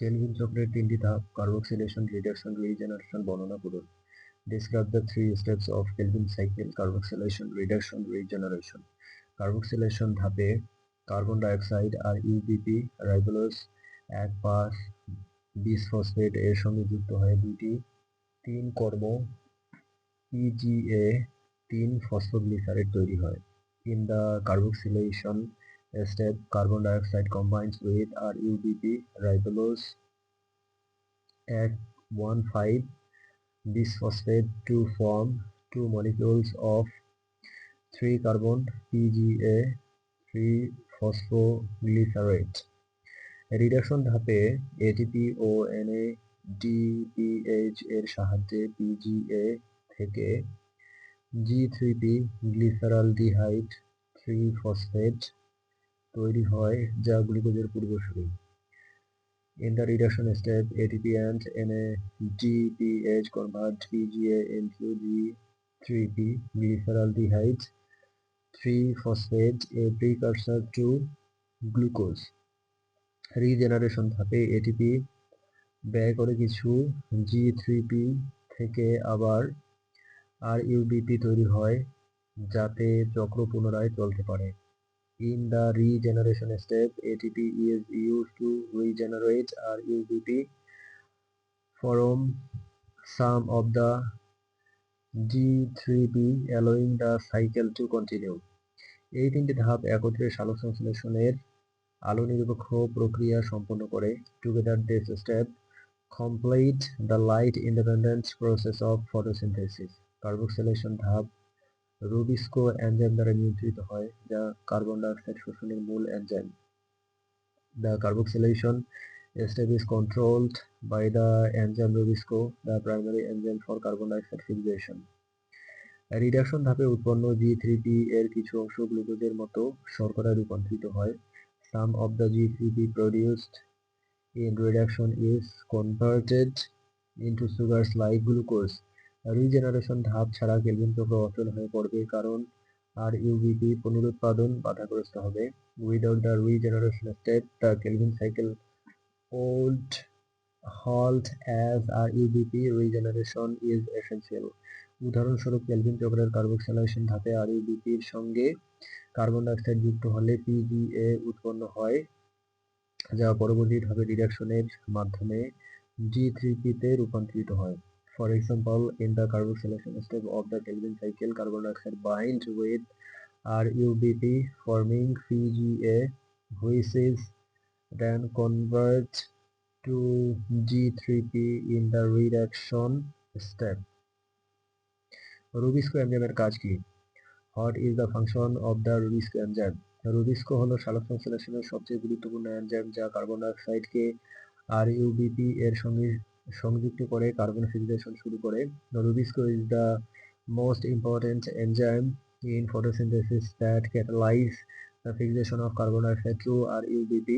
Kelvin চক্রের তিনটি ধাপ কার্বক্সিলেশন, রিডাকশন, রিজেনারেশন বর্ণনা করুন। Describe the three steps of Kelvin cycle: carboxylation, reduction, regeneration. Carboxylation ধাপে কার্বন ডাইঅক্সাইড আর ইউবিপি রাইবোলোজ 1,5 বিসফসফেট এর সঙ্গে যুক্ত হয়ে দুইটি 3 কর্ম PGA 3 ফসফোগ্লিসারেট তৈরি হয়। In the carboxylation step, carbon dioxide combines with RUBP ribulose at 1,5 bisphosphate to form two molecules of 3 carbon PGA 3 phosphoglycerate. Reduction ধাপে এটিপি ও NADPH এর সাহায্যে PGA থেকে G3P গ্লিসারালডিহাইড 3 ফসফেট তৈরি হয় যা গ্লুকোজের পূর্বসূরি। In the reduction step, ATP and NADPH convert PGA into G3P glyceraldehyde 3 phosphate, a precursor to glucose. Regeneration ধাপে ATP ব্যয় করে কিছু G3P থেকে আবার RUBP তৈরি হয় যাতে চক্র পুনরায় চলতে পারে। In the regeneration step, ATP is used to regenerate RUBP from some of the G3P, allowing the cycle to continue. এই তিনটি ধাপ একত্রে সালোক সংশ্লেষণের আলো নিরপেক্ষ প্রক্রিয়া সম্পন্ন করে। Together this step complete the light independent process of photosynthesis. Carboxylation ধাপ রুবিস্কো এনজাইম দ্বারা নিয়ন্ত্রিত হয় যা কার্বন ডাইঅক্সাইড শোষণের মূল enzyme. The carboxylation step is controlled by the enzyme Rubisco, the primary enzyme for carbon dioxide fixation. Reduction ধাপে উৎপন্ন G3P এর কিছু অংশ গ্লুকোজের মতো শর্করায় রূপান্তরিত হয়। Some of the G3P produced in reduction is converted into sugars like glucose. Regeneration ধাপ ছাড়া কেলভিন চক্র অচল হয়ে পড়বে কারণ RUBP পুনরুৎপাদন বাধাগ্রস্ত হবে। Without the regeneration step, the Kelvin cycle would halt as RUBP regeneration is essential. উদাহরণস্বরূপ কেলভিন চক্রের কার্বক্সিলেশন ধাপে RUBP এর সঙ্গে কার্বন ডাইঅক্সাইড যুক্ত হলে PGA উৎপন্ন হয় যা পরবর্তী ধাপে রিডাকশনের মাধ্যমে G3P তে রূপান্তরিত হয়। For example, in the carboxylation step of the Kelvin cycle, carbon dioxide binds with RUBP forming PGA, which is then converted to G3P in the reduction step. Rubisco এনজাইমের কাজ কি? What is the function of the Rubisco enzyme? Rubisco হলো সালোক সংশ্লেষণের সবচেয়ে গুরুত্বপূর্ণ enzyme যা carbon ডাইঅক্সাইডকে RUBP এর সঙ্গে সংযুক্ত করে কার্বন ফিক্সেশন শুরু করে। Rubisco is the most important enzyme in photosynthesis that catalyze the fixation of carbon dioxide through RUBP.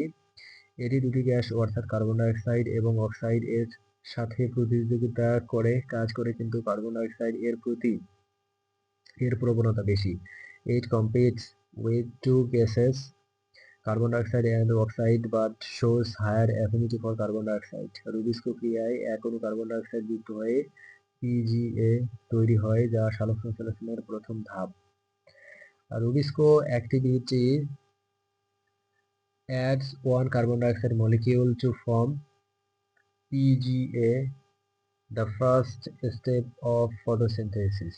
এটি দুটি গ্যাস অর্থাৎ কার্বন ডাইঅক্সাইড এবং অক্সাইড এর সাথে প্রতিযোগিতা করে কাজ করে, কিন্তু কার্বন ডাইঅক্সাইড এর প্রবণতা বেশি। It competes with two gases, carbon dioxide and oxide, but shows higher affinity for carbon dioxide. Rubisco ক্রিয়ায় এক অণু কার্বন ডাইঅক্সাইড যুক্ত হয়ে PGA তৈরি হয় যা সালোক সংশ্লেষণের প্রথম ধাপ। Rubisco activity adds one carbon dioxide molecule to form PGA, the first step of photosynthesis.